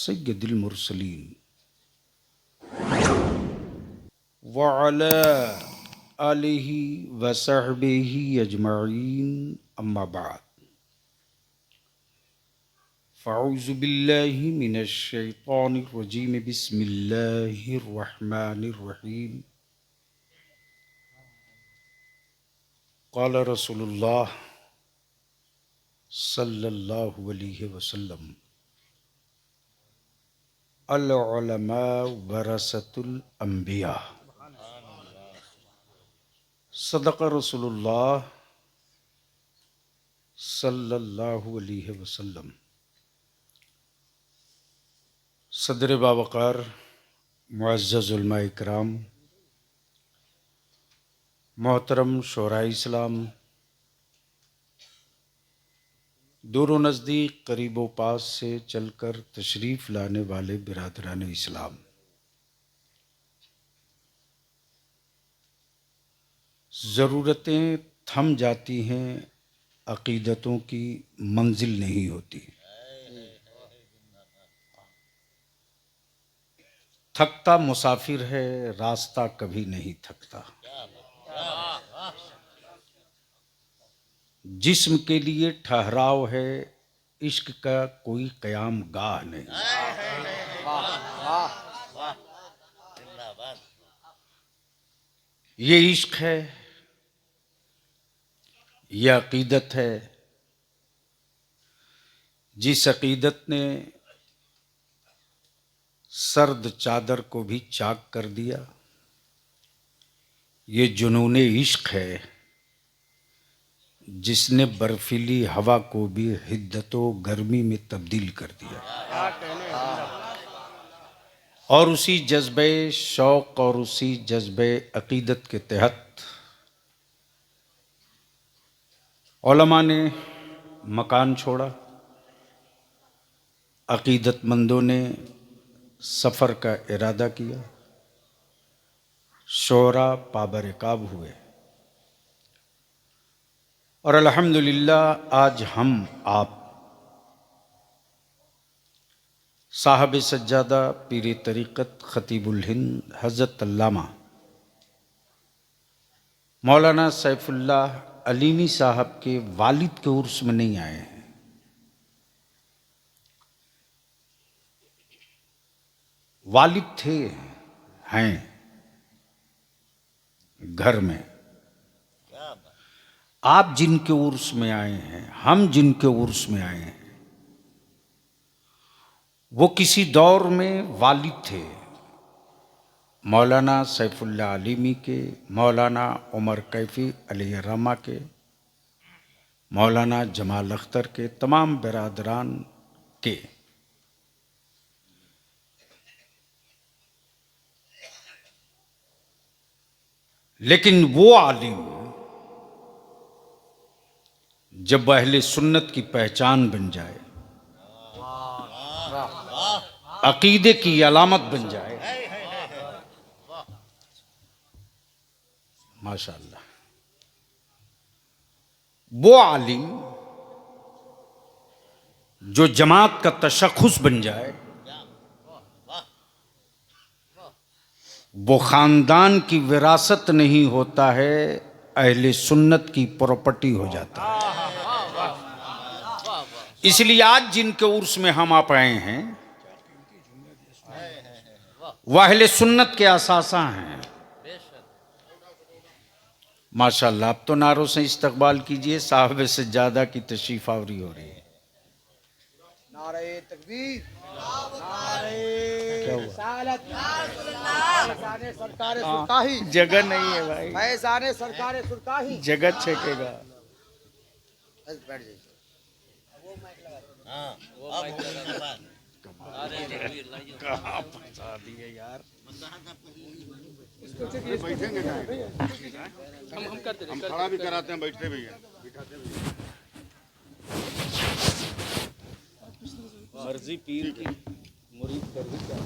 सय्यदिल मुरसलीन व अला आलिहि व सहबिहि अजमईन अम्मा बाद फ़अऊज़ु बिल्लाहि मिनश शैतानिर रजीम बिस्मिल्लाहिर रहमानिर रहीम क़ाल रसूलुल्लाह सल्लल्लाहु अलैहि वसल्लम अल उलमा वरसतुल अंबिया सदक़ रसूलुल्लाह सल्लल्लाहु अलैहि वसल्लम। सदर बावक़ार मुअज़्ज़ज़ उलमा इकराम, मोहतरम शोराए इस्लाम, दूर व नज़दीक, करीब व पास से चलकर तशरीफ़ लाने वाले बिरादरान इस्लाम, ज़रूरतें थम जाती हैं, अक़ीदतों की मंजिल नहीं होती। थकता मुसाफिर है, रास्ता कभी नहीं थकता। जिस्म के लिए ठहराव है, इश्क का कोई क़याम गाह नहीं। ये इश्क है, ये अक़ीदत है, जिस अक़ीदत ने सर्द चादर को भी चाक कर दिया। ये जुनून इश्क है, जिसने बर्फीली हवा को भी हिद्दतो गर्मी में तब्दील कर दिया। और उसी जज्बे शौक़ और उसी जज्बे अक़ीदत के तहत उलमा ने मकान छोड़ा, अक़ीदतमंदों ने सफ़र का इरादा किया, शोरा पाबरकाब हुए और अल्हम्दुलिल्लाह आज हम आप साहब सज्जादा पीर तरीक़त ख़तीबुल हिंद हज़रत अल्लामा मौलाना सैफुल्लाह अलीमी साहब के वालिद के उर्स में नहीं आए हैं। वालिद थे, हैं घर में। आप जिनके उर्स में आए हैं, हम जिनके उर्स में आए हैं, वो किसी दौर में वालिद थे, मौलाना सैफुल्लाह अलीमी के, मौलाना उमर कैफ़ी अलैहिर्रहमा के, मौलाना जमाल अख्तर के, तमाम बिरादरान के। लेकिन वो आलिम जब अहले सुन्नत की पहचान बन जाए, अकीदे की अलामत बन जाए, माशाअल्लाह, वो आलिम जो जमात का तशख़्ख़ुस बन जाए, वो ख़ानदान की विरासत नहीं होता है, अहले सुन्नत की प्रॉपर्टी हो जाता है। इसलिए आज जिनके उर्स में हम आप आए हैं, वह अहले सुन्नत के असासा हैं। माशाअल्लाह, अब तो नारों से इस्तकबाल कीजिए, साहब से ज़्यादा की तशरीफ़ आवरी हो रही है। नारे तकबीर, नारे रिसालत, सरकार सुरकाही। जगह नहीं है भाई, फैज़ाने सरकार सुरकाही, जगह छेकेगा। बैठ जाइए। कहाँ फंसा दिए यार। बैठेंगे हम करते हैं, हम खड़ा भी कराते हैं, बैठते भी हैं, बिठाते भी हैं। मर्जी पीर की, मुरीद कर भी क्या।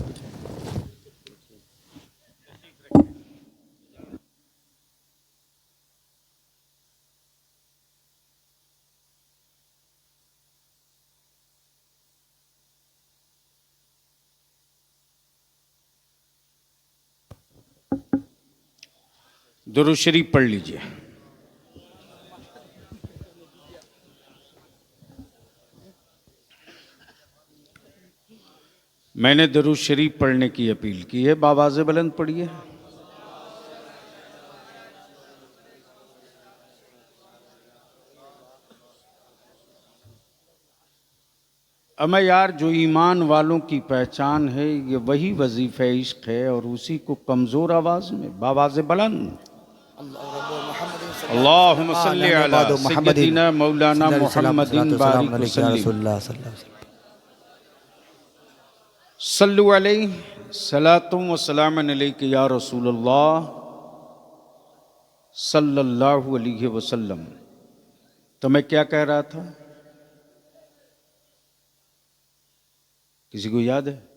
दुरूद शरीफ पढ़ लीजिए। मैंने दुरूद शरीफ पढ़ने की अपील की है, बावाज़े बुलंद पढ़िए। अमे यार, जो ईमान वालों की पहचान है ये वही वजीफ़े इश्क है, और उसी को कमज़ोर आवाज़ में बावाज़े बुलंद अल्लाहुम्मा सल्ली अला सय्यदिना मौलाना मुहम्मदिन बारिक वसल्लम सल्लु अलैहि सलातुम व सलामुन अलैका या रसूलल्लाह सल्लल्लाहु अलैहि वसल्लम। तो मैं क्या कह रहा था, किसी को याद है?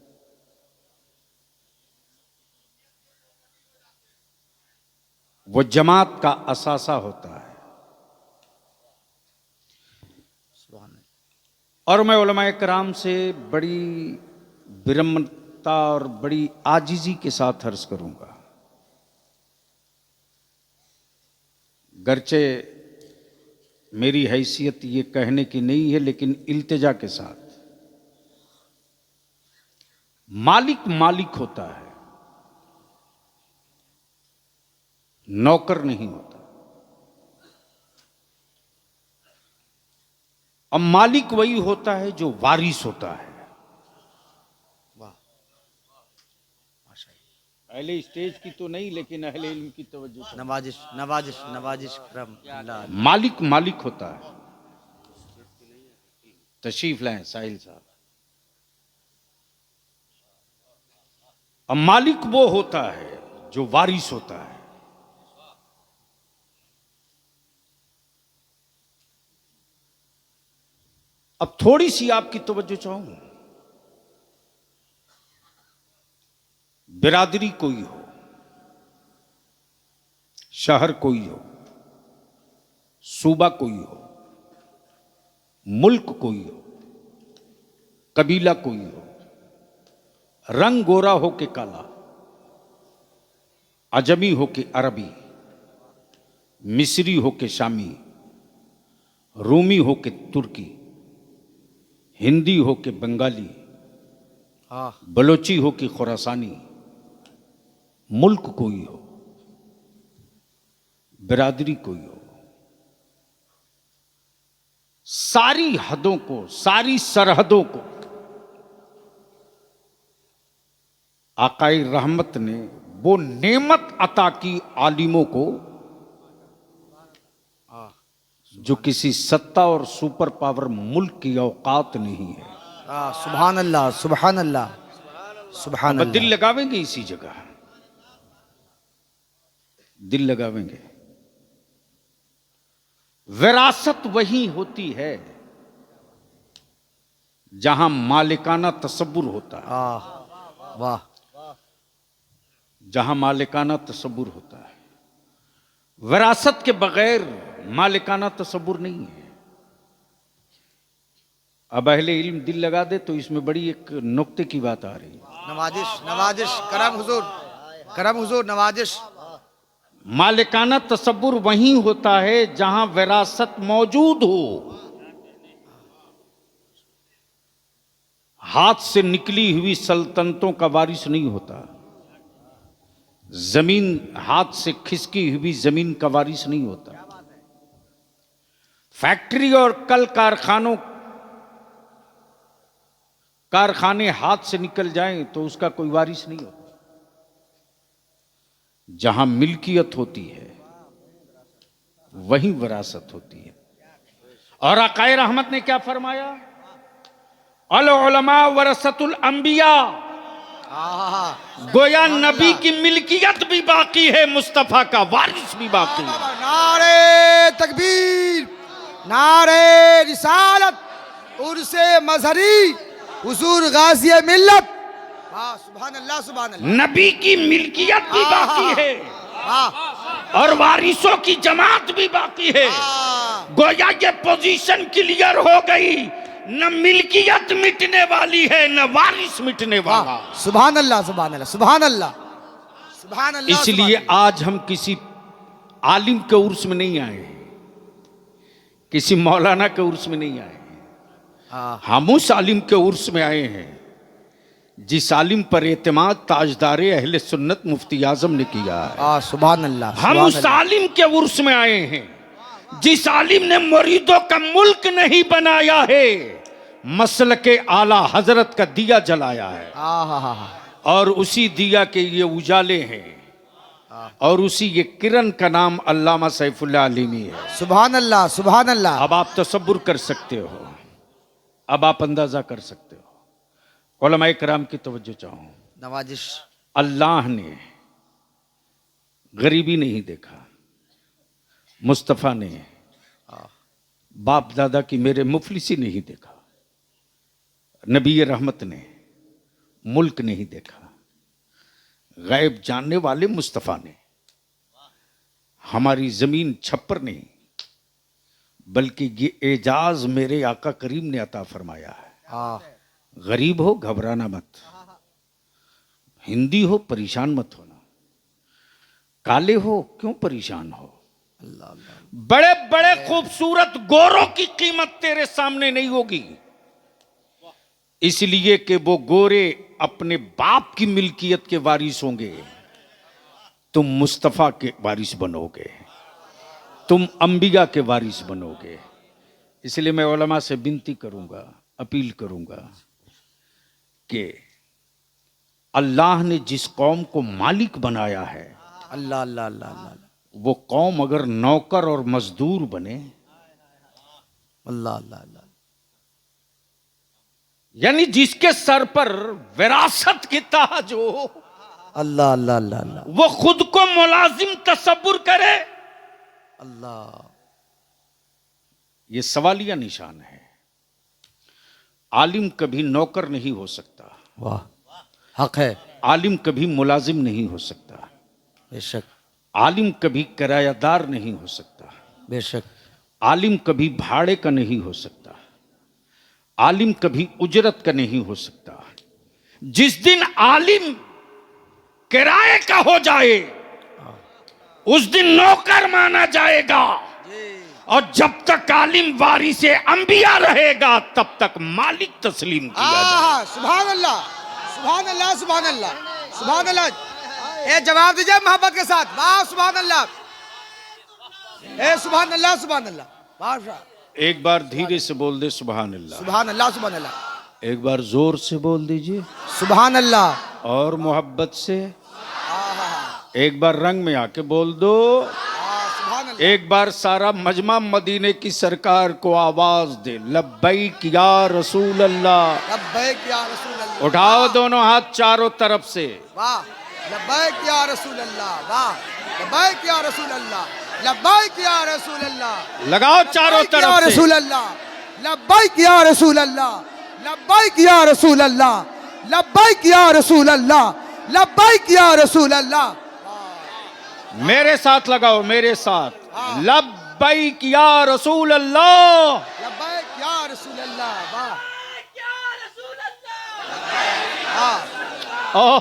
वो जमात का असासा होता है। और मैं उलमाए कराम से बड़ी विनम्रता और बड़ी आजिज़ी के साथ अर्ज करूंगा, गरचे मेरी हैसियत ये कहने की नहीं है, लेकिन इल्तिजा के साथ, मालिक मालिक होता है, नौकर नहीं होता। अब मालिक वही होता है जो वारिस होता है। अहले स्टेज की तो नहीं, लेकिन अहले इल्म की तवज्जो। नवाजिश नवाजिश नवाजिश करम। मालिक मालिक होता है। तशरीफ लाएं साहिल साहब। अब मालिक वो होता है जो वारिस होता है। अब थोड़ी सी आपकी तवज्जो चाहूं। बिरादरी कोई हो, शहर कोई हो, सूबा कोई हो, मुल्क कोई हो, कबीला कोई हो, रंग गोरा हो के काला, अजमी हो के अरबी, मिस्री हो के शामी, रूमी हो के तुर्की, हिंदी हो के बंगाली, बलोची हो कि खुरासानी, मुल्क कोई हो, बिरादरी कोई हो, सारी हदों को, सारी सरहदों को आकाई रहमत ने वो नेमत अता की आलिमों को, जो किसी सत्ता और सुपर पावर मुल्क की औकात नहीं है। सुभान अल्लाह सुभान अल्लाह सुभान अल्लाह। दिल लगावेंगे इसी जगह, दिल लगावेंगे। विरासत वही होती है जहां मालिकाना तसब्बुर होता है। वाह, जहां मालिकाना तसब्बुर होता है। विरासत के बगैर मालिकाना तसब्बुर नहीं है। अब अहले इल्म दिल लगा दे तो इसमें बड़ी एक नुक्ते की बात आ रही है। नवाजिश नवाजिश करम हुजूर, करम हुजूर, नवाजिश। मालिकाना तसब्बुर वही होता है जहां विरासत मौजूद हो। हाथ से निकली हुई सल्तनतों का वारिस नहीं होता। जमीन, हाथ से खिसकी हुई जमीन का वारिस नहीं होता। फैक्ट्री और कल कारखाने हाथ से निकल जाएं तो उसका कोई वारिस नहीं होता। जहां मिल्कियत होती है वहीं विरासत होती है। और आकाए रहमत ने क्या फरमाया? अल उलमा वरसतुल अंबिया। गोया नबी की मिल्कियत भी बाकी है, मुस्तफा का वारिस भी बाकी है। नारे तकबीर, नारे रिसालत, उर्से मजहरी, हुजूर गाज़ी मिल्लत। वाह, सुभान अल्लाह सुभान अल्लाह। नबी की मिल्कियत भी बाकी है और वारिसों की जमात भी बाकी है। गोया ये पोजीशन क्लियर हो गई, न मिल्कियत मिटने वाली है न वारिस मिटने वाला। सुभान अल्लाह सुभान अल्लाह सुभान अल्लाह सुभान अल्लाह। इसलिए आज हम किसी आलिम के उर्स में नहीं आए हैं, किसी मौलाना के उर्स में नहीं आए हैं। हम उस आलिम के उर्स में आए हैं जिस आलिम पर एतमाद ताजदारे अहले सुन्नत मुफ्ती आजम ने किया है। सुभान अल्लाह। हम उस आलिम के उर्स में आए हैं जिस आलिम ने मुरीदों का मुल्क नहीं बनाया है, मसलके आला हजरत का दिया जलाया है। और उसी दिया के ये उजाले हैं और उसी ये किरण का नाम अल्लामा सैफुल्लाह आलिमी है। सुभान अल्लाह, सुभान अल्लाह। अब आप तसब्बुर कर सकते हो, अब आप अंदाजा कर सकते हो। उलमाए कराम की तवज्जो चाहूं, नवाजिश। अल्लाह ने गरीबी नहीं देखा, मुस्तफ़ा ने बाप दादा की मेरे मुफलिसी नहीं देखा, नबी रहमत ने मुल्क नहीं देखा, गैब जानने वाले मुस्तफ़ा ने हमारी जमीन छप्पर नहीं बल्कि ये एजाज मेरे आका करीम ने अता फरमाया है। गरीब हो घबराना मत, हिंदी हो परेशान मत होना, काले हो क्यों परेशान हो। बड़े बड़े खूबसूरत गोरों की कीमत तेरे सामने नहीं होगी, इसलिए कि वो गोरे अपने बाप की मिल्कियत के वारिस होंगे, तुम मुस्तफ़ा के वारिस बनोगे, तुम अंबिया के वारिस बनोगे। इसलिए मैं उलमा से विनती करूंगा, अपील करूंगा कि अल्लाह ने जिस कौम को मालिक बनाया है, अल्लाह अल्लाह अल्लाह अल्लाह, वो कौम अगर नौकर और मजदूर बने, अल्लाह अल्लाह अल्लाह, यानी जिसके सर पर विरासत की ताज हो, अल्लाह अल्लाह अल्लाह अल्लाह, वो खुद को मुलाजिम तसव्वुर करे, अल्लाह। ये सवालिया निशान है। आलिम कभी नौकर नहीं हो सकता, वाह, हक है। आलिम कभी मुलाजिम नहीं हो सकता, बेशक। आलिम कभी किरायादार नहीं हो सकता, बेशक। आलिम कभी भाड़े का नहीं हो सकता, आलिम कभी उजरत का नहीं हो सकता। जिस दिन आलिम किराए का हो जाए उस दिन नौकर माना जाएगा, और जब तक आलिम वारिसे अंबिया रहेगा तब तक मालिक तस्लीम किया जाएगा। सुभान अल्लाह, सुभान अल्लाह, सुभान अल्लाह, सुभान अल्लाह। ए जवाब दीजिए मोहब्बत के साथ, वाह सुभान अल्लाह, ए सुभान अल्लाह, सुभान अल्लाह, बादशाह। एक बार धीरे से बोल दे सुभान अल्लाह, सुभान अल्लाह, सुभान अल्लाह। एक बार जोर से बोल दीजिए सुभान अल्लाह, और मोहब्बत से एक बार रंग में आके बोल दो। एक बार सारा मजमा मदीने की सरकार को आवाज दे, लब्बैक या रसूल अल्लाह, लब्बैक या रसूल अल्लाह। उठाओ दोनों हाथ चारों तरफ से, वाह, लब्बैक या रसूल अल्लाह, वाह, लब्बैक या रसूल अल्लाह, लब्बैक या रसूल अल्लाह, लगाओ चारों तरफ से, रसूल अल्लाह, लब्बैक या रसूल अल्लाह, लब्बैक या रसूल अल्लाह, लब्बैक या रसूल अल्लाह, लब्बैक या रसूल अल्लाह। मेरे साथ लगाओ, मेरे साथ, लब्बैक या रसूल अल्लाह, लब्बैक या रसूल अल्लाह, वाह, वाह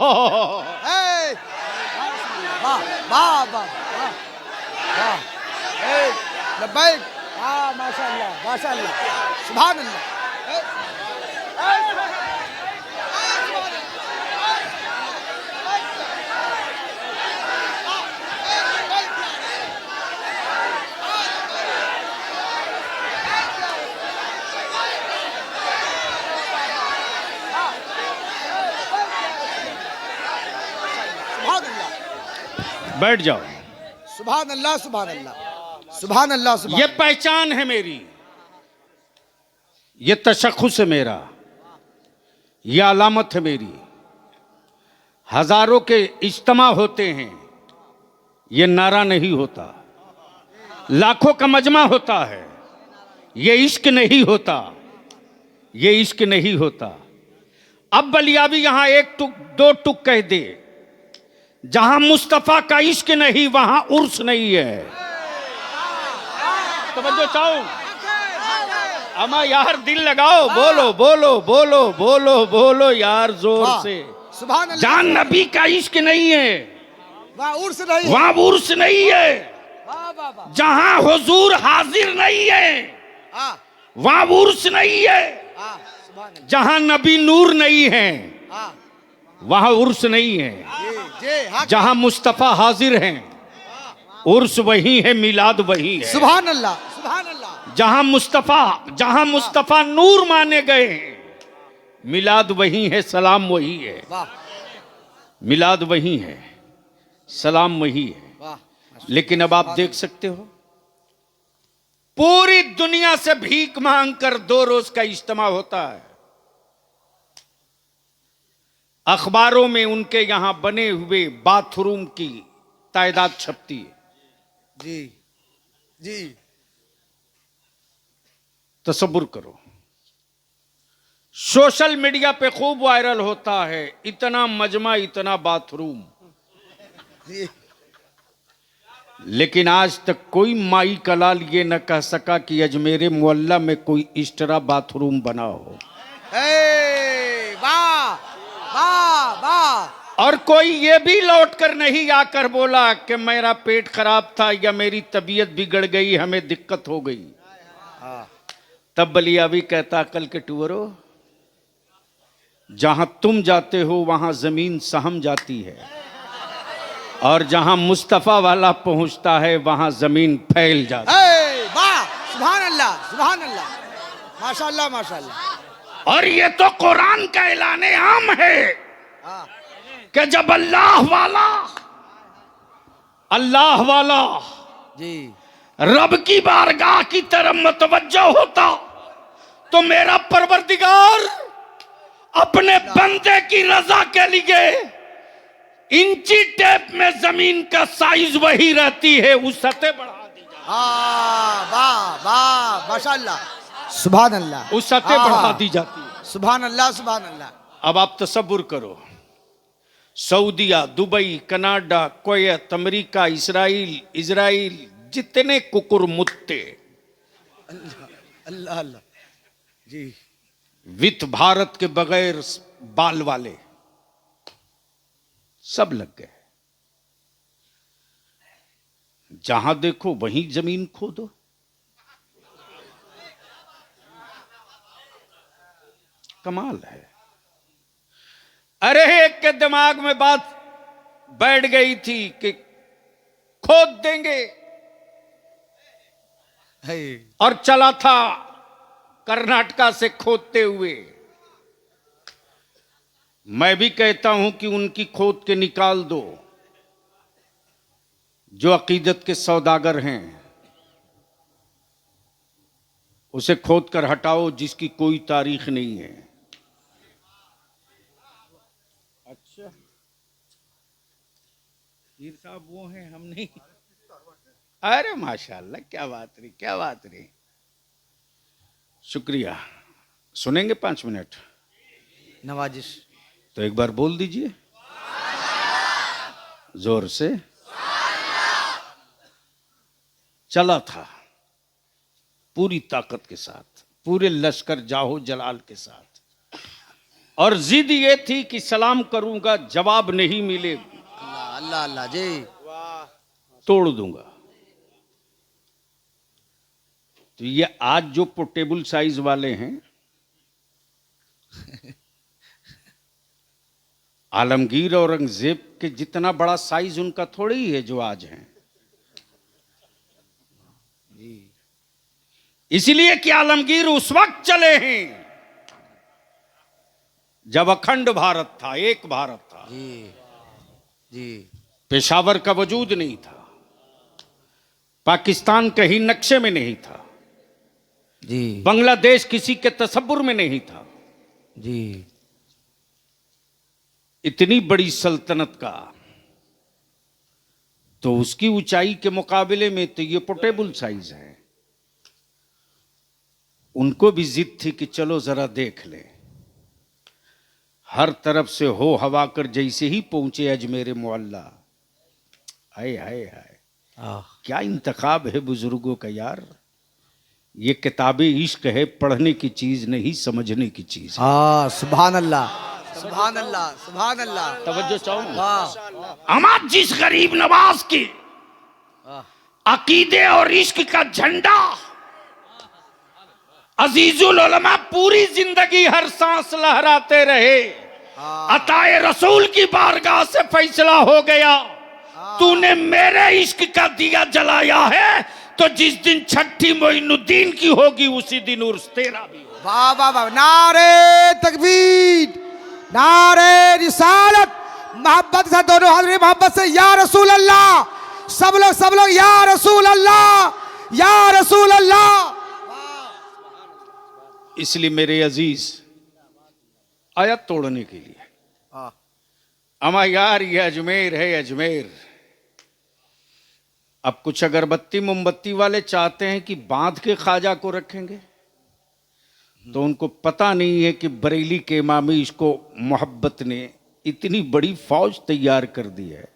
वाह वाह वाह, लब्बैक, हाँ माशाअल्लाह, माशाअल्लाह, सुभान अल्लाह। बैठ जाओ। सुभान अल्लाह, सुभान अल्लाह, सुभान अल्लाह, सुभान। ये पहचान है मेरी, ये तशख्खुस है मेरा, ये अलामत है मेरी। हजारों के इज्तिमा होते हैं, ये नारा नहीं होता। लाखों का मजमा होता है, ये इश्क नहीं होता, ये इश्क नहीं होता। अब बलियाबी यहां एक टुक दो टुक कह दे, जहां मुस्तफा का इश्क नहीं वहां उर्स नहीं है। तवज्जो चाहो अमा यार, दिल लगाओ, बोलो बोलो बोलो बोलो बोलो यार जोर से, सुभान अल्लाह। जान नबी का इश्क नहीं है वहां उर्स नहीं, वहां उर्स नहीं है। वाह वाह वाह जहां हुजूर हाजिर नहीं है हाँ वहां उर्स नहीं है, हाँ सुभान अल्लाह जहां नबी नूर नहीं है हाँ वहां उर्स नहीं है, जी हाँ जहां मुस्तफा हाजिर हैं उर्स वही है, मिलाद वही है। सुभान अल्लाह सुभान अल्लाह जहां मुस्तफा नूर माने गए हैं मिलाद वही है, सलाम वही है। वाह मिलाद वही है, सलाम वही है। वाह लेकिन अब आप देख सकते हो पूरी दुनिया से भीख मांग कर 2 रोज का इज्तिमा होता है। अखबारों में उनके यहां बने हुए बाथरूम की तादाद छपती है। जी जी तसब्बुर करो, सोशल मीडिया पे खूब वायरल होता है, इतना मजमा इतना बाथरूम, जी लेकिन आज तक कोई माई कलाल ये न कह सका कि अजमेरे मोहल्ला में कोई इस तरह बाथरूम बना हो। वाह वाह वाह और कोई ये भी लौट कर नहीं आकर बोला कि मेरा पेट खराब था या मेरी तबीयत बिगड़ गई, हमें दिक्कत हो गई। तब बलियावी कहता अकल के टूरो, जहां तुम जाते हो वहां जमीन सहम जाती है और जहां मुस्तफा वाला पहुंचता है वहां जमीन फैल जाती है। वाह सुभान अल्लाह सुभान अल्लाह माशाअल्लाह माशाअल्लाह। और ये तो कुरान का ऐलान आम है हाँ कि जब अल्लाह वाला जी रब की बारगाह की तरफ मुतवज्जो होता तो मेरा परवरदिगार अपने बंदे की रजा के लिए इंची टेप में जमीन का साइज वही रहती है, उससे बढ़ा दी जाती, वाह वाह माशाअल्लाह सुभान अल्लाह, उससे बढ़ा दी जाती है। सुभान अल्लाह सुभान अल्लाह। अब आप तसव्वुर करो, सऊदिया, Dubai, Canada, Kuwait, America, Israel जितने कुकुर मुत्ते अल्लाह अल्लाह जी विथ भारत के बगैर बाल वाले सब लग गए। जहां देखो वहीं जमीन खोदो। कमाल है। अरे एक के दिमाग में बात बैठ गई थी कि खोद देंगे और चला था कर्नाटका से खोदते हुए। मैं भी कहता हूं कि उनकी खोद के निकाल दो जो अकीदत के सौदागर हैं, उसे खोद कर हटाओ जिसकी कोई तारीख नहीं है। अच्छा पीर साहब वो हैं, हम नहीं। अरे माशाल्लाह, क्या बात रही, क्या बात रही। शुक्रिया। सुनेंगे 5 मिनट नवाजिश। तो एक बार बोल दीजिए जोर से। चला था पूरी ताकत के साथ, पूरे लश्कर जाहो जलाल के साथ, और जिद ये थी कि सलाम करूंगा, जवाब नहीं मिले अल्लाह अल्लाह अल्लाह जी तोड़ दूंगा। तो ये आज जो पोर्टेबल साइज वाले हैं, आलमगीर और औरंगजेब के जितना बड़ा साइज उनका थोड़ी ही है जो आज है। इसलिए कि आलमगीर उस वक्त चले हैं जब अखंड भारत था, एक भारत था जी जी। पेशावर का वजूद नहीं था, पाकिस्तान कहीं नक्शे में नहीं था जी, बांग्लादेश किसी के तसव्वुर में नहीं था जी। इतनी बड़ी सल्तनत का, तो उसकी ऊंचाई के मुकाबले में तो ये पोर्टेबल साइज है। उनको भी जिद थी कि चलो जरा देख ले। हर तरफ से हो हवा कर जैसे ही पहुंचे अजमेर मोहल्ला, हाय हाय हाय, क्या इंतखाब है बुजुर्गों का यार। ये किताबें इश्क है, पढ़ने की चीज नहीं समझने की चीज है। सुभान अल्लाह सुभान अल्लाह सुभान अल्लाह। तवज्जो चाहो। वाह हमारे जिस गरीब नवाज की अकीदे और इश्क का झंडा अजीजुल उलमा पूरी जिंदगी हर सांस लहराते रहे। अताए रसूल की बारगाह से फैसला हो गया, तूने मेरे इश्क का दिया जलाया है, तो जिस दिन छठी मोइनुद्दीन की होगी उसी दिन उर्स तेरा भी होगा। वाह वाह वाह, नारे तकबीर, नारे रिसालत, मोहब्बत से दोनों हाथ मोहब्बत से या रसूल अल्लाह, सब लोग या रसूल अल्लाह, या रसूल अल्लाह। इसलिए मेरे अजीज आयत तोड़ने के लिए अमा यार ये अजमेर है अजमेर। अब कुछ अगरबत्ती मोमबत्ती वाले चाहते हैं कि बांध के ख्वाजा को रखेंगे, तो उनको पता नहीं है कि बरेली के इमामी इसको मोहब्बत ने इतनी बड़ी फौज तैयार कर दी है।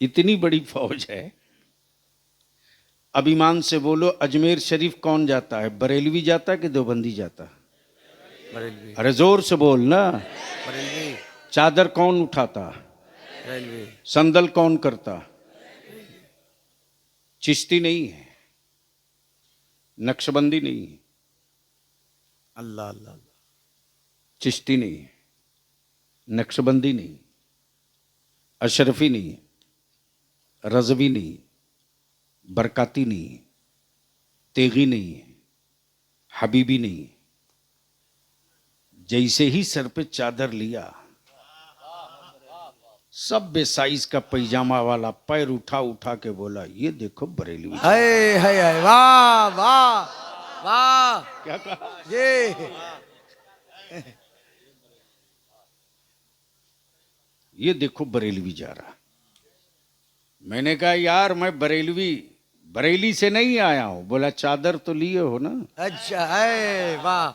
इतनी बड़ी फौज है। अब ईमान से बोलो, अजमेर शरीफ कौन जाता है? बरेलवी जाता है कि देवबंदी जाता है? बरेलवी। अरे जोर से बोल ना। बरेलवी। चादर कौन उठाता? बरेलवी। संदल कौन करता? चिश्ती नहीं है, नक्शबंदी नहीं है, अल्लाह अल्लाह, चिश्ती नहीं है, नक्शबंदी नहीं, अशरफी नहीं, रजवी नहीं, बरकाती नहीं, तेगी नहीं, हबीबी नहीं। जैसे ही सर पे चादर लिया, सब बेसाइज का पैजामा वाला पैर उठा उठा के बोला, ये देखो बरेली। है वाह वाह वाह, क्या कहा? ये देखो बरेलवी जा रहा। मैंने कहा यार मैं बरेली से नहीं आया हूं। बोला चादर तो लिए हो ना। अच्छा है, वाह।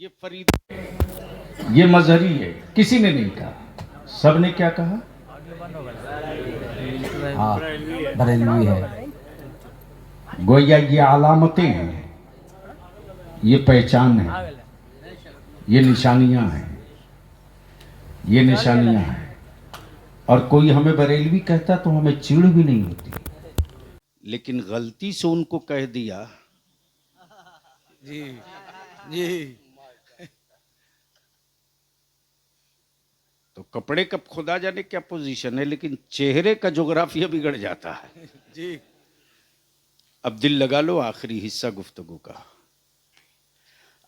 ये फरीद, ये मजहरी है, किसी ने नहीं कहा, सबने क्या कहा? हाँ बरेलवी है। गोया ये अलामतें हैं, ये पहचान है, ये निशानियां हैं, ये निशानियां हैं। और कोई हमें बरेलवी कहता तो हमें चिढ़ भी नहीं होती, लेकिन गलती से उनको कह दिया। जी जी। तो कपड़े का खुदा जाने क्या पोजीशन है, लेकिन चेहरे का जोग्राफिया बिगड़ जाता है जी। अब दिल लगा लो, आखिरी हिस्सा गुफ्तगू का।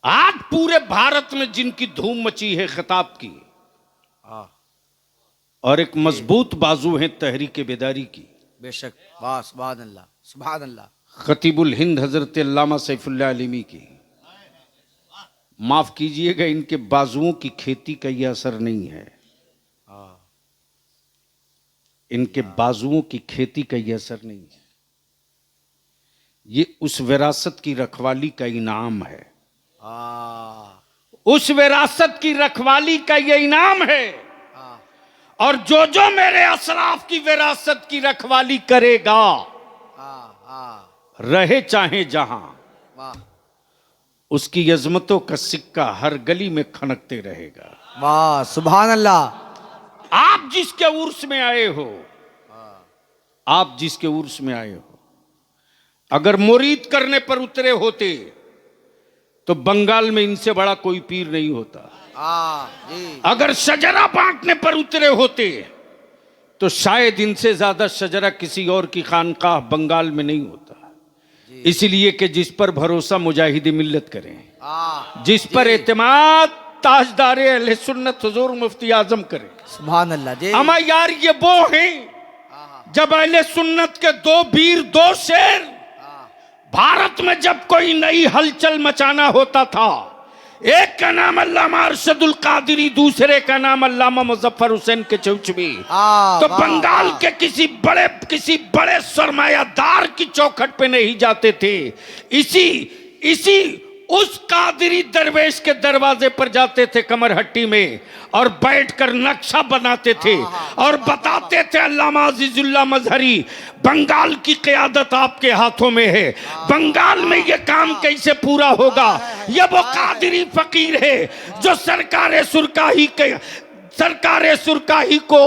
आज पूरे भारत में जिनकी धूम मची है खिताब की, और एक मजबूत बाजू है तहरीक बेदारी की। बेशक, वाह, सुभान अल्लाह, सुभान अल्लाह। खतीबुल हिंद हजरत अल्लामा सैफुल्लाह अलीमी की। माफ कीजिएगा, इनके बाजुओं की खेती का यह असर नहीं है, इनके बाजुओं की खेती का यह असर नहीं है। ये उस विरासत की रखवाली का इनाम है, उस विरासत की रखवाली का यह इनाम है। और जो जो मेरे असराफ की विरासत की रखवाली करेगा, रहे चाहे जहां, उसकी अजमतों का सिक्का हर गली में खनकते रहेगा। वाह, सुभान अल्लाह। आप जिसके उर्स में आए हो, आप जिसके उर्स में आए हो, अगर मुरीद करने पर उतरे होते तो बंगाल में इनसे बड़ा कोई पीर नहीं होता। जी। अगर शजरा बांटने पर उतरे होते तो शायद इनसे ज्यादा शजरा किसी और की खानकाह बंगाल में नहीं होता। इसलिए कि जिस पर भरोसा मुजाहिद मिल्लत करें, जिस पर एतमाद ताजदारे अहले सुन्नत हुजूर मुफ्ती आजम करें। सुभान अल्लाह जी। अमा यार ये वो हैं जब अहले सुन्नत के दो वीर, दो शेर, भारत में जब कोई नई हलचल मचाना होता था, एक का नाम अल्लामा अरशदुल कादरी, दूसरे का नाम अल्लामा मुजफ्फर हुसैन के चौचवी। तो बंगाल के किसी बड़े सरमायादार की चौखट पे नहीं जाते थे, इसी उस कादरी दरवेश के दरवाजे पर जाते थे कमरहट्टी में और बैठकर नक्शा बनाते थे और बताते थे अल्लामा अजीजुल्लाह मजहरी, बंगाल की क़यादत आपके हाथों में है, बंगाल में ये काम कैसे पूरा होगा। ये वो कादरी फकीर है जो सरकार सुरकाही को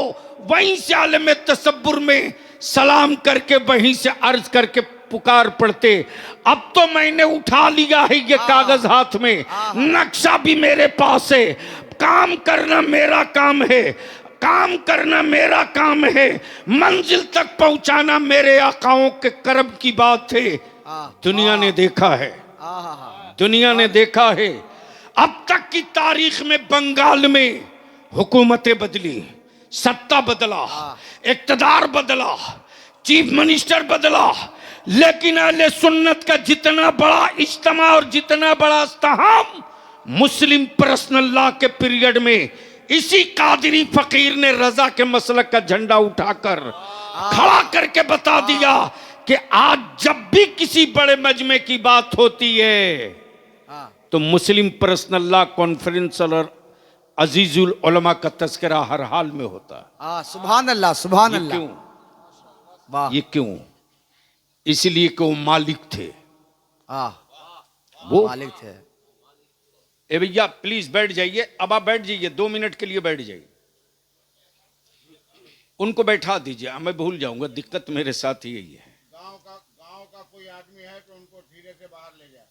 वहीं से आलम तसब्बुर में सलाम करके वहीं से अर्ज करके पुकार पड़ते। अब तो मैंने उठा लिया है ये कागज हाथ में, नक्शा भी मेरे पास है, काम करना मेरा काम है, काम करना मेरा काम है, मंजिल तक पहुंचाना मेरे आकाओं के करम की बात है। दुनिया ने देखा है, दुनिया ने देखा है। अब तक की तारीख में बंगाल में हुकूमतें बदली, सत्ता बदला, इक्तदार बदला, चीफ मिनिस्टर बदला, लेकिन अहले सुन्नत का जितना बड़ा इज्तिमा और जितना बड़ा इस्तेहाम मुस्लिम पर्सनल लॉ के पीरियड में इसी कादरी फकीर ने रजा के मसलक का झंडा उठाकर खड़ा करके बता दिया कि आज जब भी किसी बड़े मजमे की बात होती है तो मुस्लिम पर्सनल लॉ कॉन्फ्रेंस और अजीजुल उलमा का तस्करा हर हाल में होता। सुभान अल्लाह, सुभान अल्लाह। क्यों? ये क्यों? इसलिए कि वो मालिक थे, वो मालिक थे। ए भैया प्लीज बैठ जाइए, अब आप बैठ जाइए, 2 मिनट के लिए बैठ जाइए, उनको बैठा दीजिए, मैं भूल जाऊंगा, दिक्कत मेरे साथ ही यही है। गांव का कोई आदमी है तो उनको धीरे से बाहर ले जाए।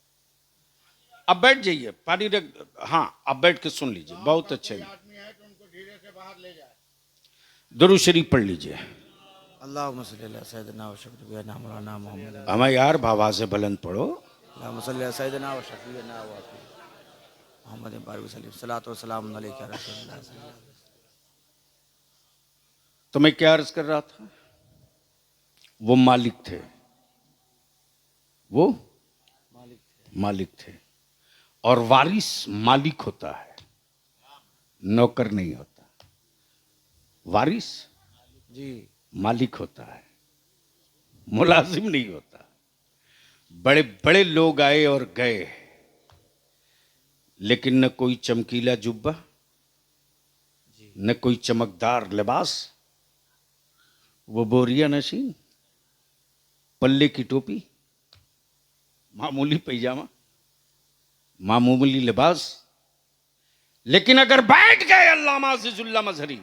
अब बैठ जाइए, पानी रख, हाँ अब बैठ के सुन लीजिए, बहुत अच्छे आदमी है तो उनको धीरे से बाहर ले जाए। दुरूद शरीफ पढ़ लीजिए। अल्लाहुम्मा सल्ली अला सय्यिदिना व शफीना मौलाना मुहम्मद। हमें यार बाबा से बुलंद पढ़ो। अल्लाहुम्मा सल्ली अला सय्यिदिना व शफीना व मोहम्मद बारिक वसल्लम सलातो व सलाम अलैका रसूलुल्लाह। तो मैं क्या अर्ज कर रहा था? वो मालिक थे, वो मालिक थे और वारिस मालिक होता है, नौकर नहीं होता। वारिस जी मालिक होता है, मुलाजिम नहीं होता। बड़े बड़े लोग आए और गए, लेकिन न कोई चमकीला जुब्बा, न कोई चमकदार लिबास, वो बोरिया नशी, पल्ले की टोपी, मामूली पैजामा, मामूली लिबास। लेकिन अगर बैठ गए अल्लामा अजीजुल्लाह मजहरी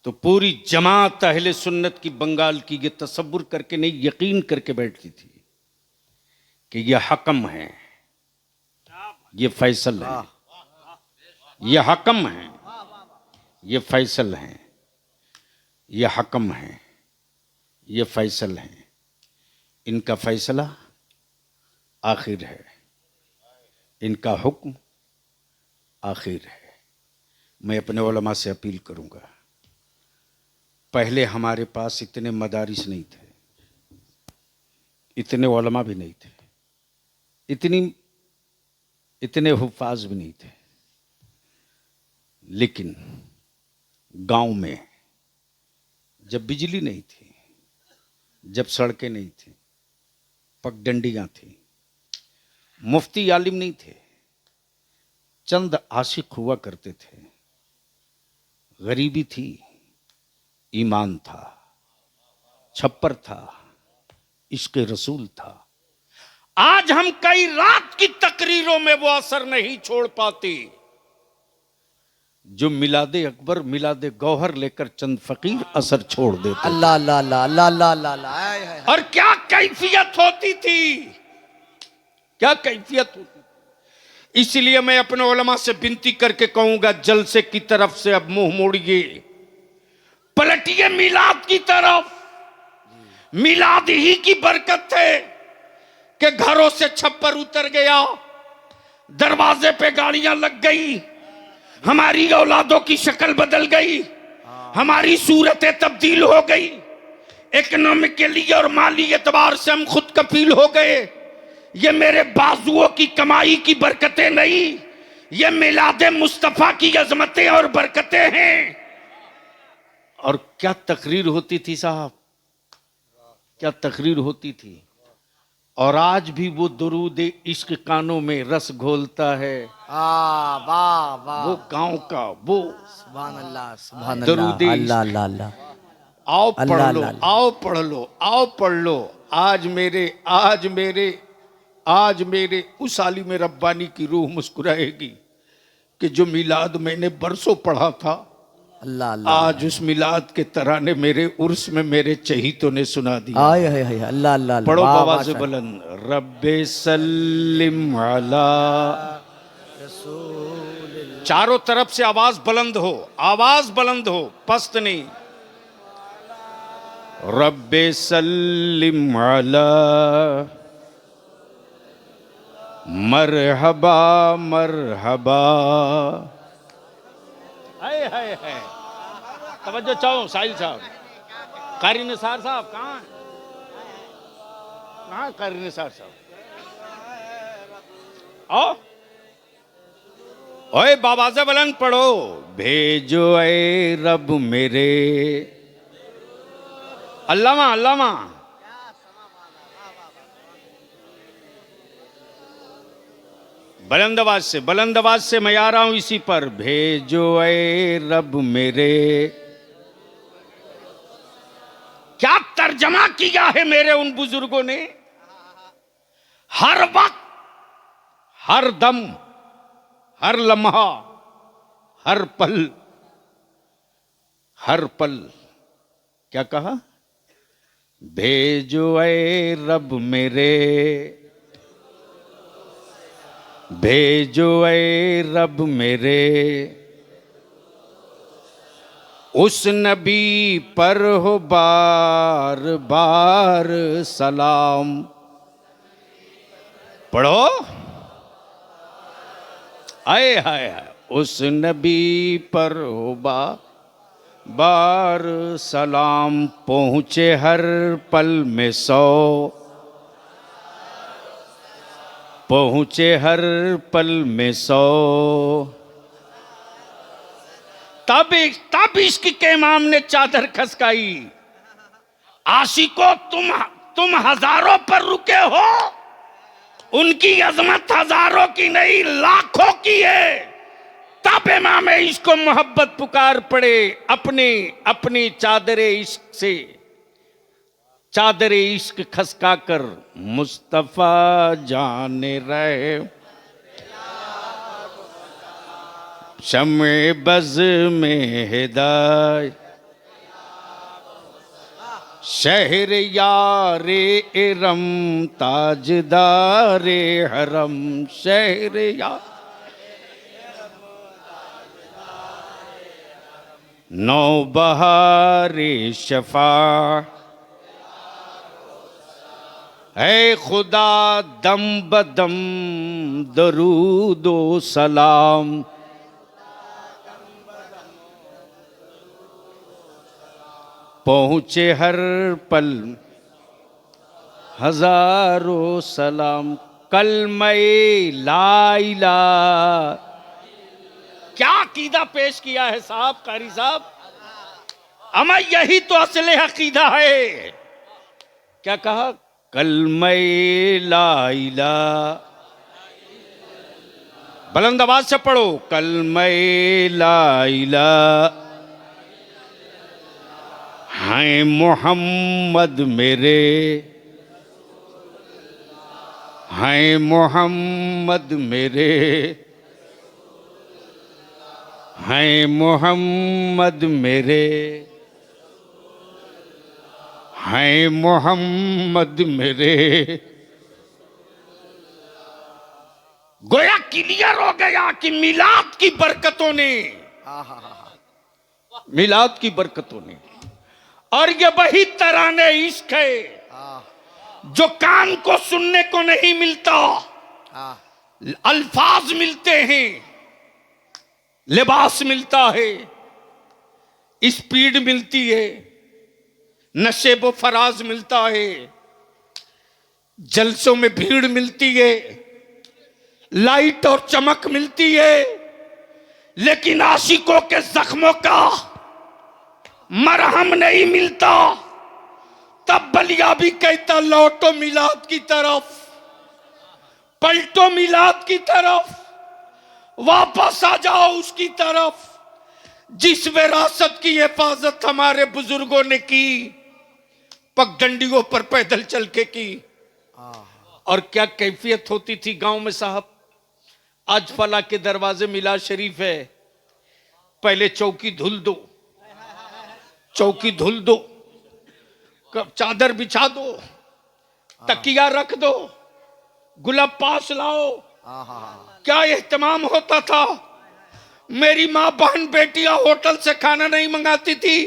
तो पूरी जमात अहले सुन्नत की बंगाल की ये तसव्वुर करके नहीं, यकीन करके बैठती थी कि ये हकम है, ये फैसल है, ये हकम है, ये फैसल है, ये हकम है, ये फैसल है, इनका फैसला आखिर है, इनका हुक्म आखिर है। मैं अपने उलमा से अपील करूंगा, पहले हमारे पास इतने मदारिस नहीं थे, इतने उलमा भी नहीं थे, इतने हुफ्फाज भी नहीं थे, लेकिन गांव में जब बिजली नहीं थी, जब सड़कें नहीं थी, पगडंडियां थी, मुफ्ती आलिम नहीं थे, चंद आशिक हुआ करते थे, गरीबी थी, ईमान था, छप्पर था, इश्क रसूल था। आज हम कई रात की तकरीरों में वो असर नहीं छोड़ पाते जो मिलादे अकबर मिलादे गौहर लेकर चंद फकीर असर छोड़ देते। अल्लाह अल्लाह अल्लाह अल्लाह अल्लाह अल्लाह। और क्या कैफियत होती थी, क्या कैफियत होती थी। इसलिए मैं अपने उलमा से विनती करके कहूंगा, जलसे की तरफ से अब मुंह मोड़िए, पलटिए मिलाद की तरफ। मिलाद ही की बरकत है कि घरों से छप्पर उतर गया, दरवाजे पे गाड़ियां लग गई, हमारी औलादों की शक्ल बदल गई, हमारी सूरतें तब्दील हो गई, इकोनॉमिकली और माली एतबार से हम खुद कफील हो गए। ये मेरे बाजुओं की कमाई की बरकतें नहीं, ये मिलादे मुस्तफा की अजमतें और बरकतें हैं। और क्या तकरीर होती थी साहब, क्या तकरीर होती थी। और आज भी वो दुरूद इश्क कानों में रस घोलता है। वाह वाह, वो गांव का वो सुभान अल्लाह, सुभान दरूद अल्लाह, इश्क। अल्लाह अल्लाह अल्लाह। आओ पढ़ अल्लाह, लो, अल्लाह। आओ पढ़ लो, आओ पढ़ लो। आज मेरे उस आलिम रब्बानी की रूह मुस्कुराएगी कि जो मिलाद मैंने बरसों पढ़ा था, अल्लाह अल्लाह। आज उस मिलाद के तराने मेरे उर्स में मेरे चहीतों ने सुना दिया। आय हाय हाय, अल्लाह अल्लाह। पढ़ो वाह, बाबा वाह, से शाह। बुलंद, रब्बे सल्लिम अला। चारों तरफ से आवाज बुलंद हो, आवाज बुलंद हो, पस्त नहीं। रब्बे सल्लिम अला मरहबा मरहबा। हाय हाय हाय, तवज्जो चाहो साहिल साहब। कारी निसार साहब कहाँ हैं? कहाँ कारी निसार साहब? आओ, ओए बाबा से बुलंद पढ़ो। भेजो ए रब मेरे, अल्लामा अल्लामा। बुलंद आवाज से मैं आ रहा हूं इसी पर। भेजो ए रब मेरे। क्या तर्जमा किया है मेरे उन बुजुर्गों ने। हर वक्त, हर दम, हर लम्हा, हर पल, हर पल। क्या कहा? भेजो ए रब मेरे, भेजो ए रब मेरे, उस नबी पर हो बार बार सलाम। पढ़ो। आए हाय हाय, उस नबी पर हो बार सलाम। पहुँचे हर पल में 100, पहुँचे हर पल में 100। तब इश्क के इमाम ने चादर खसकाई। आशिकों तुम हजारों पर रुके हो, उनकी अजमत हजारों की नहीं लाखों की है। तब इमाम इश्क को मोहब्बत पुकार पड़े अपनी अपनी चादरे इश्क से, चादरे इश्क खसका कर मुस्तफा जाने रहे। शम्मे बज़ में हिदायत, शहर यारे इरम, ताजदारे हरम। शहर यार नौ बहारे शफा, है खुदा दम बदम दरूदो सलाम। पहुँचे हर पल हजारों सलाम। कलमे ला इलाहा। क्या अकीदा पेश किया है साहब, कारी साहब। अमा यही तो असल अकीदा है। क्या कहा? कलमे ला इलाहा। बुलंद आवाज से पढ़ो। कलमे ला इलाहा। हैं मोहम्मद मेरे, हैं मोहम्मद मेरे, हैं मोहम्मद मेरे, हैं मोहम्मद मेरे। गोया क्लियर हो गया कि मिलाद की बरकतों ने, मिलाद की बरकतों ने। और ये वही तराने इश्क है जो कान को सुनने को नहीं मिलता। अल्फाज मिलते हैं, लिबास मिलता है, स्पीड मिलती है, नशेबो फराज मिलता है। जलसों में भीड़ मिलती है, लाइट और चमक मिलती है, लेकिन आशिकों के जख्मों का मरहम नहीं मिलता। तब बलिया भी कहता लौटो मिलाद की तरफ, पलटो मिलाद की तरफ, वापस आ जाओ उसकी तरफ जिस विरासत की हिफाजत हमारे बुजुर्गों ने की, पगडंडियों पर पैदल चल के की। और क्या कैफियत होती थी गांव में साहब। आज फला के दरवाजे मिलाद शरीफ है, पहले चौकी धुल दो, चौकी धुल दो, चादर बिछा दो, तकिया रख दो, गुलाब पास लाओ। क्या एहतमाम होता था। मेरी माँ बहन बेटियां होटल से खाना नहीं मंगाती थी,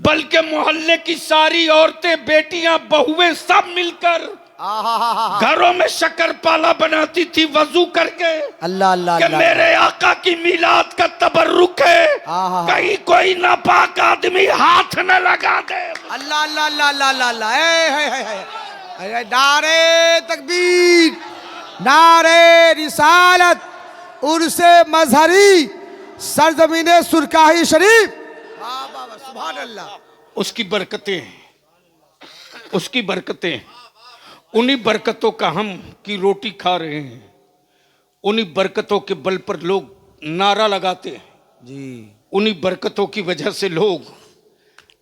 बल्कि मोहल्ले की सारी औरतें, बेटियां, बहुएं सब मिलकर घरों में शक्करपाला बनाती थी वजू करके। अल्लाह अल्लाह कि मेरे आका की मिलाद का तबर्रुक है, कहीं कोई नापाक आदमी हाथ न लगा दे। अल्लाह अल्लाह अल्लाह अल्लाह अल्लाह अल्लाह अरे नारे तकबीर, नारे रिसालत, उर्से मजहरी, सरजमीने सुरकाही शरीफ। वाह वाह वाह, सुभान अल्लाह। उसकी बरकतें, उसकी बरकतें, उन्हीं बरकतों का हम की रोटी खा रहे हैं, उन्हीं बरकतों के बल पर लोग नारा लगाते हैं जी। उन्हीं बरकतों की वजह से लोग,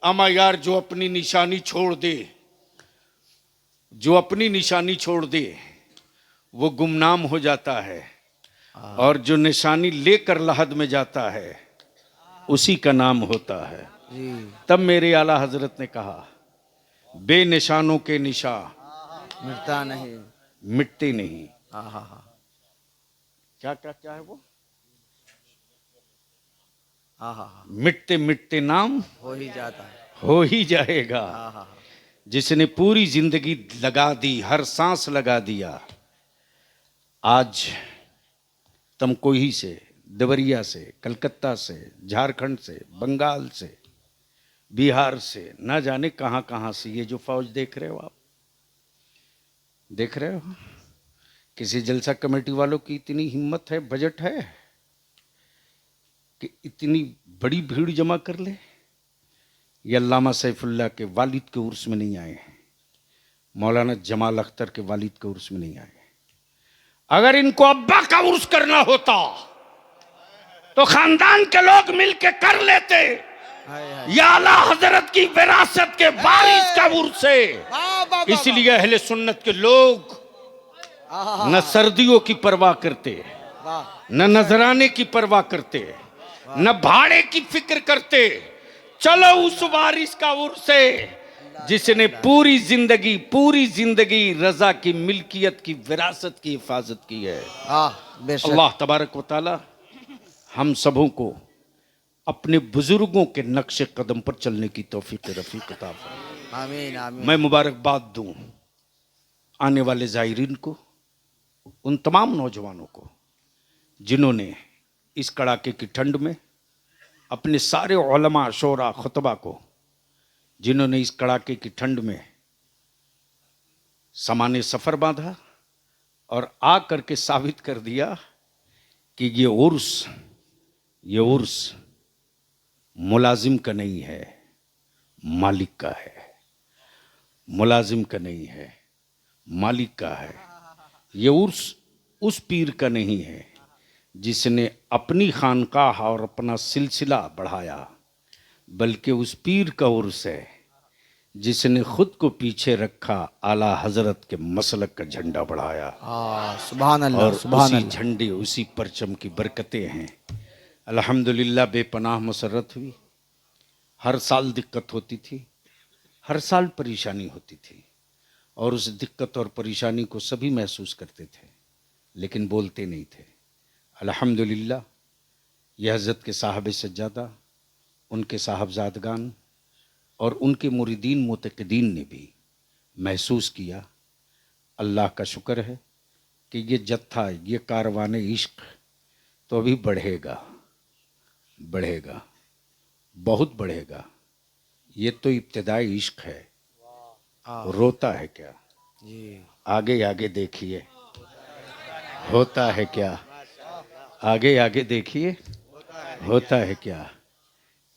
अमा यार जो अपनी निशानी छोड़ दे, जो अपनी निशानी छोड़ दे वो गुमनाम हो जाता है, और जो निशानी लेकर लहद में जाता है उसी का नाम होता है जी। तब मेरे आला हजरत ने कहा बेनिशानों के निशा मिटता नहीं, मिटते नहीं। हाँ हाँ हाँ, क्या क्या क्या है वो, हाँ हाँ हाँ, मिटते मिटते नाम हो ही जाता है। हो ही जाएगा। हाँ हाँ जिसने पूरी जिंदगी लगा दी, हर सांस लगा दिया, आज तमकोही से, देवरिया से, कलकत्ता से, झारखंड से, बंगाल से, बिहार से, ना जाने कहां कहां से ये जो फौज देख रहे हो आप, देख रहे हो, किसी जलसा कमेटी वालों की इतनी हिम्मत है, बजट है कि इतनी बड़ी भीड़ जमा कर ले। ये अल्लामा सैफुल्लाह के वालिद के उर्स में नहीं आए हैं, मौलाना जमाल अख्तर के वालिद के उर्स में नहीं आए। अगर इनको अब्बा का उर्स करना होता तो खानदान के लोग मिलके कर लेते। या आला हजरत की विरासत के वारिस का उर्स है, इसलिए अहले सुन्नत के लोग न सर्दियों की परवाह करते, न नजराने की परवाह करते, न भाड़े की फिक्र करते। चलो उस वारिस का उर्स है जिसने पूरी जिंदगी रजा की मिल्कियत की विरासत की हिफाजत की है। अल्लाह तबारक व तआला हम सबों को अपने बुजुर्गों के नक्शे कदम पर चलने की तौफीक रफीक अता फरमाए। आमीन आमीन। मैं मुबारकबाद दूं आने वाले ज़ायरीन को, उन तमाम नौजवानों को जिन्होंने इस कड़ाके की ठंड में अपने सारे उलमा, शोरा, खुतबा को, जिन्होंने इस कड़ाके की ठंड में सामान्य सफ़र बांधा और आ करके साबित कर दिया कि ये उर्स मुलाजिम का नहीं है, मालिक का है। मुलाजिम का नहीं है, मालिक का है। ये उर्स उस पीर का नहीं है जिसने अपनी खानकाह और अपना सिलसिला बढ़ाया, बल्कि उस पीर का उर्स है जिसने खुद को पीछे रखा, आला हजरत के मसलक का झंडा बढ़ाया। सुभान अल्लाह, और सुभान उसी अल्लाह। झंडे, उसी परचम की बरकतें हैं। अल्हम्दुलिल्लाह बेपनाह मसरत हुई। हर साल दिक्कत होती थी, हर साल परेशानी होती थी, और उस दिक्कत और परेशानी को सभी महसूस करते थे, लेकिन बोलते नहीं थे। अल्हम्दुलिल्लाह यह हज़रत के साहब सज्जादा, उनके साहबजादगान और उनके मुरीदीन मुतक़दीन ने भी महसूस किया। अल्लाह का शुक्र है कि ये जत्था, ये कारवान इश्क तो अभी बढ़ेगा, बढ़ेगा, बहुत बढ़ेगा। ये तो इब्तिदाई इश्क है, रोता है क्या? आगे आगे देखिए होता है क्या, आगे आगे देखिए होता है क्या।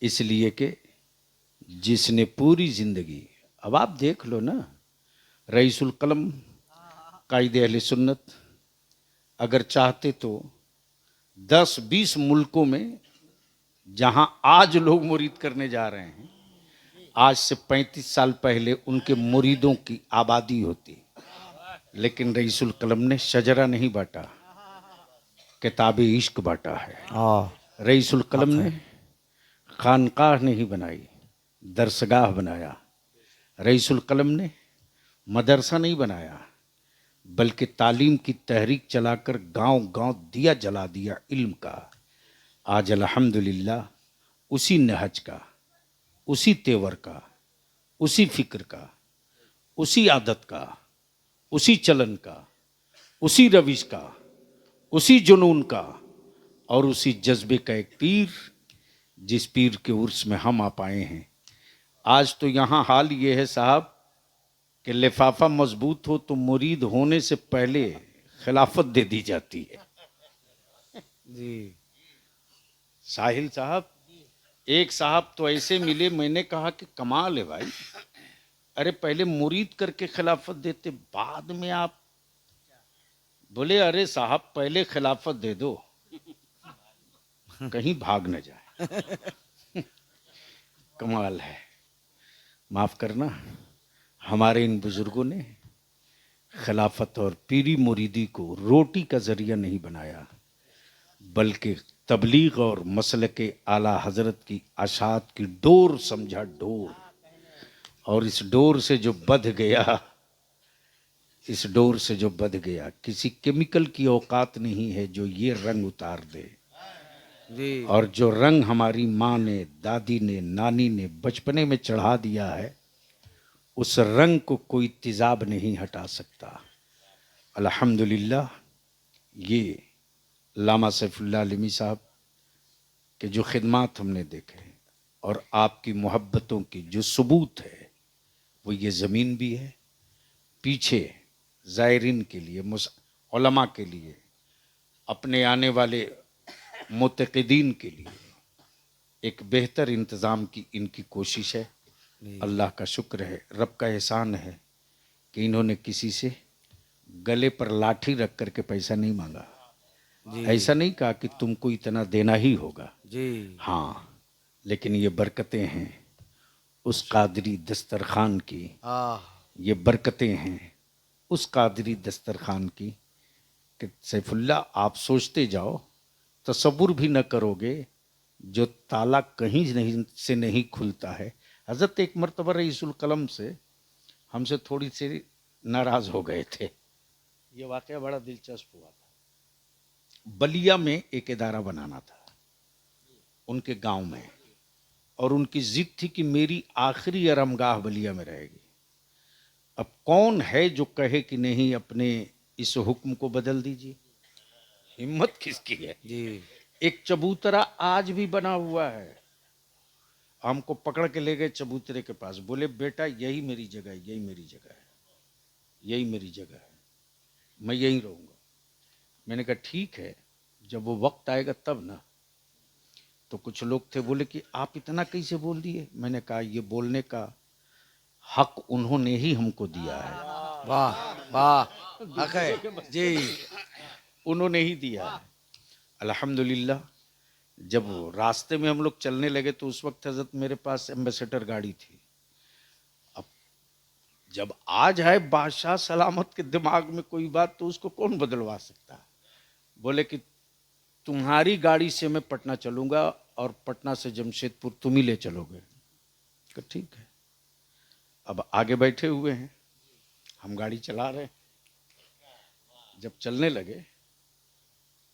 इसलिए कि जिसने पूरी जिंदगी, अब आप देख लो ना, रईसुल कलम कायदे अहले सुन्नत अगर चाहते तो 10-20 मुल्कों में जहां आज लोग मुरीद करने जा रहे हैं, आज से 35 साल पहले उनके मुरीदों की आबादी होती। लेकिन रईसुल कलम ने शजरा नहीं बांटा, किताब इश्क बांटा है। रईसुल कलम ने खानकाह नहीं बनाई, दरसगाह बनाया। रईसुल कलम ने मदरसा नहीं बनाया, बल्कि तालीम की तहरीक चलाकर गांव गांव दिया जला दिया इल्म का। आज अल्हम्दुलिल्लाह उसी नहज का, उसी तेवर का, उसी फिक्र का, उसी आदत का, उसी चलन का, उसी रविश का, उसी जुनून का और उसी जज्बे का एक पीर, जिस पीर के उर्स में हम आ पाए हैं। आज तो यहाँ हाल ये है साहब कि लिफाफा मजबूत हो तो मुरीद होने से पहले खिलाफत दे दी जाती है। जी साहिल साहब, एक साहब तो ऐसे मिले, मैंने कहा कि कमाल है भाई, अरे पहले मुरीद करके खिलाफत देते, बाद में आप। बोले अरे साहब पहले खिलाफत दे दो, कहीं भाग न जाए। कमाल है। माफ करना, हमारे इन बुजुर्गों ने खिलाफत और पीरी मुरीदी को रोटी का जरिया नहीं बनाया, बल्कि तबलीग और मसलके आला हजरत की आशात की डोर समझा, डोर। और इस डोर से जो बध गया, इस डोर से जो बध गया, किसी केमिकल की औकात नहीं है जो ये रंग उतार दे। और जो रंग हमारी माँ ने, दादी ने, नानी ने बचपने में चढ़ा दिया है, उस रंग को कोई तेजाब नहीं हटा सकता। अल्हम्दुलिल्लाह ये लामा सैफुल्लाह लिमी साहब के जो खिदमात हमने देखे और आपकी मोहब्बतों की जो सबूत है, वो ये ज़मीन भी है। पीछे ज़ायरीन के लिए, उलमा के लिए, अपने आने वाले मुतक़िदीन के लिए एक बेहतर इंतज़ाम की इनकी कोशिश है। अल्लाह का शुक्र है, रब का एहसान है कि इन्होंने किसी से गले पर लाठी रख करके पैसा नहीं मांगा। ऐसा नहीं कहा कि तुमको इतना देना ही होगा जी, हाँ, लेकिन ये बरकतें हैं उस कादरी दस्तरखान की, ये बरकतें हैं उस कादरी दस्तरखान की कि सैफुल्लाह आप सोचते जाओ, तसव्वुर भी न करोगे, जो ताला कहीं नहीं से नहीं खुलता है। हज़रत एक मरतबा रईसुल कलम से हमसे थोड़ी सी नाराज़ हो गए थे। ये वाक़या बड़ा दिलचस्प हुआ था। बलिया में एक इदारा बनाना था उनके गांव में, और उनकी जिद थी कि मेरी आखिरी आरामगाह बलिया में रहेगी। अब कौन है जो कहे कि नहीं अपने इस हुक्म को बदल दीजिए? हिम्मत किसकी है जी। एक चबूतरा आज भी बना हुआ है। हमको पकड़ के ले गए चबूतरे के पास, बोले बेटा यही मेरी जगह है, यही मेरी जगह है, यही मेरी जगह है, मैं यहीं रहूँगा। मैंने कहा ठीक है, जब वो वक्त आएगा तब ना। तो कुछ लोग थे, बोले कि आप इतना कैसे बोल दिए? मैंने कहा ये बोलने का हक उन्होंने ही हमको दिया है। वाह वाह, हक है जी, उन्होंने ही दिया है। अल्हम्दुलिल्लाह जब रास्ते में हम लोग चलने लगे तो उस वक्त हजरत मेरे पास एम्बेसडर गाड़ी थी। अब जब आ जाए बादशाह सलामत के दिमाग में कोई बात तो उसको कौन बदलवा सकता है। बोले कि तुम्हारी गाड़ी से मैं पटना चलूँगा और पटना से जमशेदपुर तुम ही ले चलोगे। तो ठीक है। अब आगे बैठे हुए हैं, हम गाड़ी चला रहे हैं। जब चलने लगे,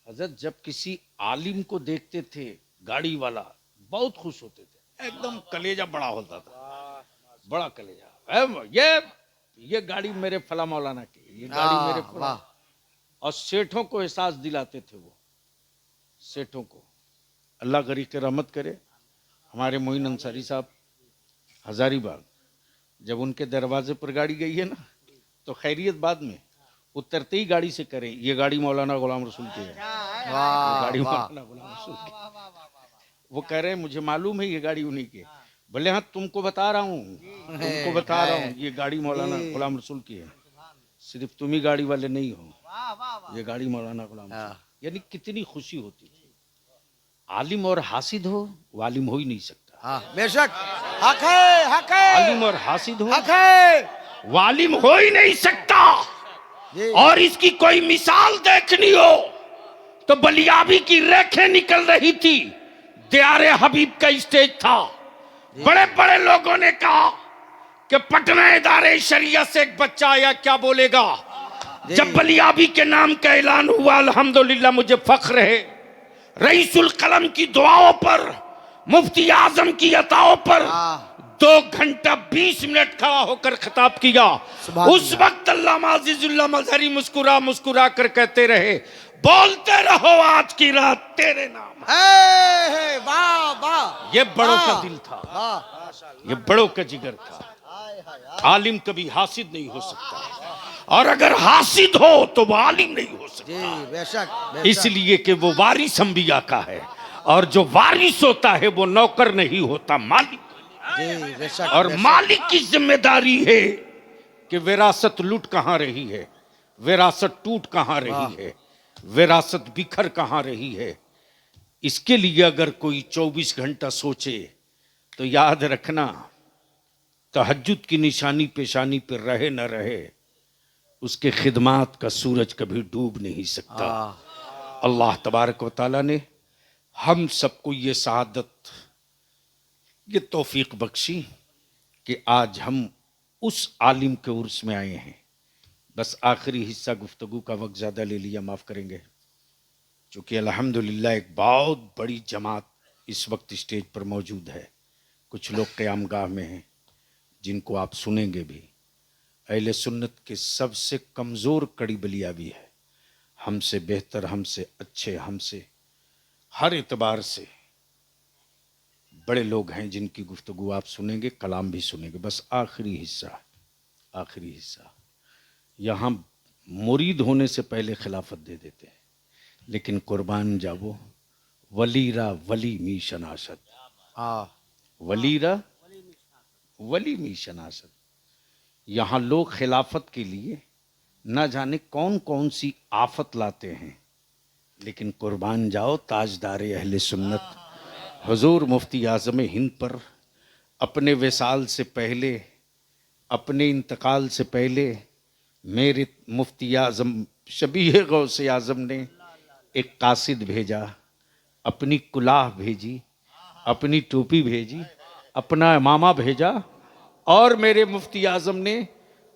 हजरत जब किसी आलिम को देखते थे गाड़ी वाला बहुत खुश होते थे, एकदम कलेजा बड़ा होता था, बड़ा कलेजा। ये गाड़ी मेरे फला मौलाना की, ये गाड़ी मेरे फला। और सेठों को एहसास दिलाते थे वो, सेठों को। अल्लाह गरीब के रहमत करे। हमारे मोइन अंसारी साहब हजारीबाग, जब उनके दरवाजे पर गाड़ी गई है ना, तो खैरियत बाद में, उतरते ही गाड़ी से करें ये गाड़ी मौलाना गुलाम रसूल की है, ये गाड़ी मौलाना गुलाम रसूल की। वो कह रहे हैं मुझे मालूम है ये गाड़ी उन्हीं की है। बोले हाँ तुमको बता रहा हूँ, तुमको बता रहा हूँ ये गाड़ी मौलाना गुलाम रसूल की है। सिर्फ तुम ही गाड़ी वाले नहीं हो, ये गाड़ी मौलाना गुलाम रसूल। यानी कितनी खुशी होती थी। आलिम और हासिद हो, वालिम हो ही नहीं सकता। बेशक हक है, हक है, आलिम और हासिद हो, हक है, वालिम हो ही नहीं सकता। और इसकी कोई मिसाल देखनी हो तो बलियाबी की रेखें निकल रही थी, दियारे हबीब का स्टेज था। बड़े बड़े लोगों ने कहा कि पटना इदारे शरियत से एक बच्चा आया क्या बोलेगा। जब बलियाबी के नाम का ऐलान हुआ, अल्हम्दुलिल्लाह मुझे फख्र है, रईसुल कलम की दुआओं पर, मुफ्ती आजम की अताओं पर 2 घंटा 20 मिनट खड़ा होकर खिताब किया। उस वक्त अल्लामा अजीजुल्लाह मजहरी मुस्कुरा मुस्कुरा कर कहते रहे, बोलते रहो आज की रात तेरे नाम। वाह वाह, ये बड़ों का दिल था, ये बड़ों का जिगर था। आलिम कभी हासिद नहीं हो सकता, और अगर हासिद हो तो वो आलिम नहीं हो सकता। बेशक, इसलिए कि वो वारिस अंबिया का है, और जो वारिस होता है वो नौकर नहीं होता, मालिक। और मालिक की जिम्मेदारी है कि विरासत लूट कहां रही है, विरासत टूट कहां रही है, विरासत बिखर कहां रही है। इसके लिए अगर कोई 24 घंटा सोचे तो याद रखना, तहज्जुद की निशानी पेशानी पर रहे न रहे, उसके खिदमात का सूरज कभी डूब नहीं सकता। अल्लाह तबारक व तआला ने हम सबको ये सआदत, ये तौफीक बख्शी कि आज हम उस आलिम के उर्स में आए हैं। बस आखिरी हिस्सा गुफ्तगू का वक्त ज़्यादा ले लिया, माफ़ करेंगे, चूँकि अल्हम्दुलिल्लाह एक बहुत बड़ी जमात इस वक्त स्टेज पर मौजूद है। कुछ लोग क़यामगाह में हैं जिनको आप सुनेंगे भी। अहले सुन्नत के सबसे कमज़ोर कड़ी बलियाबी है, हमसे बेहतर, हमसे अच्छे, हमसे हर एतबार से बड़े लोग हैं जिनकी गुफ्तगू आप सुनेंगे, कलाम भी सुनेंगे। बस आखिरी हिस्सा, आखिरी हिस्सा। यहाँ मुरीद होने से पहले खिलाफत दे देते हैं, लेकिन कुर्बान जावो वलीरा वली मी शनासत, वलीरा वली मी शनासत। यहाँ लोग खिलाफत के लिए न जाने कौन कौन सी आफत लाते हैं, लेकिन कुर्बान जाओ ताजदार अहले सुन्नत हुजूर मुफ्ती आज़म हिंद पर अपने विसाल से पहले, अपने इंतकाल से पहले मेरे मुफ्ती आज़म शबीह गौसे आज़म ने एक कासिद भेजा, अपनी कुलाह भेजी, अपनी टोपी भेजी, अपना इमामा भेजा, और मेरे मुफ्ती आज़म ने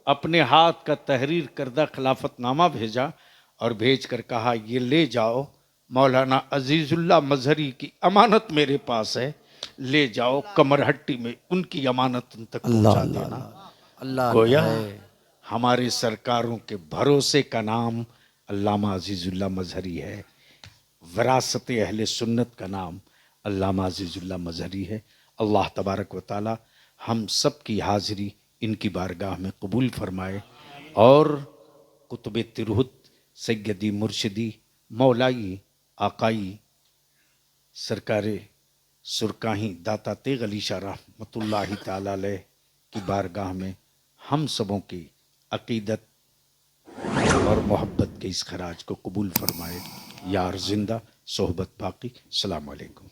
अपने हाथ का तहरीर करदा खिलाफतनामा भेजा, और भेज कर कहा ये ले जाओ, मौलाना अजीजुल्लाह मजहरी की अमानत मेरे पास है, ले जाओ कमरहट्टी में उनकी अमानत उन तक पहुंचा देना। अल्लाह गोया हमारे सरकारों के भरोसे का नाम अल्लामा अजीजुल्लाह मजहरी है, विरासत अहले सुन्नत का नाम अल्लामा अजीजुल्लाह मजहरी है। अल्लाह तबारक व तआला हम सब की हाज़िरी इनकी बारगाह में कबूल फरमाए, और कुतुब तिरहुत सैयदी मुर्शिदी मौलाई आकाई सरकारे सुरकाही दाता तेग अली शाह रहमतुल्लाहि ताला अलैह की बारगाह में हम सबों की अकीदत और मोहब्बत के इस खराज को कबूल फरमाए। यार जिंदा सोहबत बाकी। अस्सलाम वालेकुम।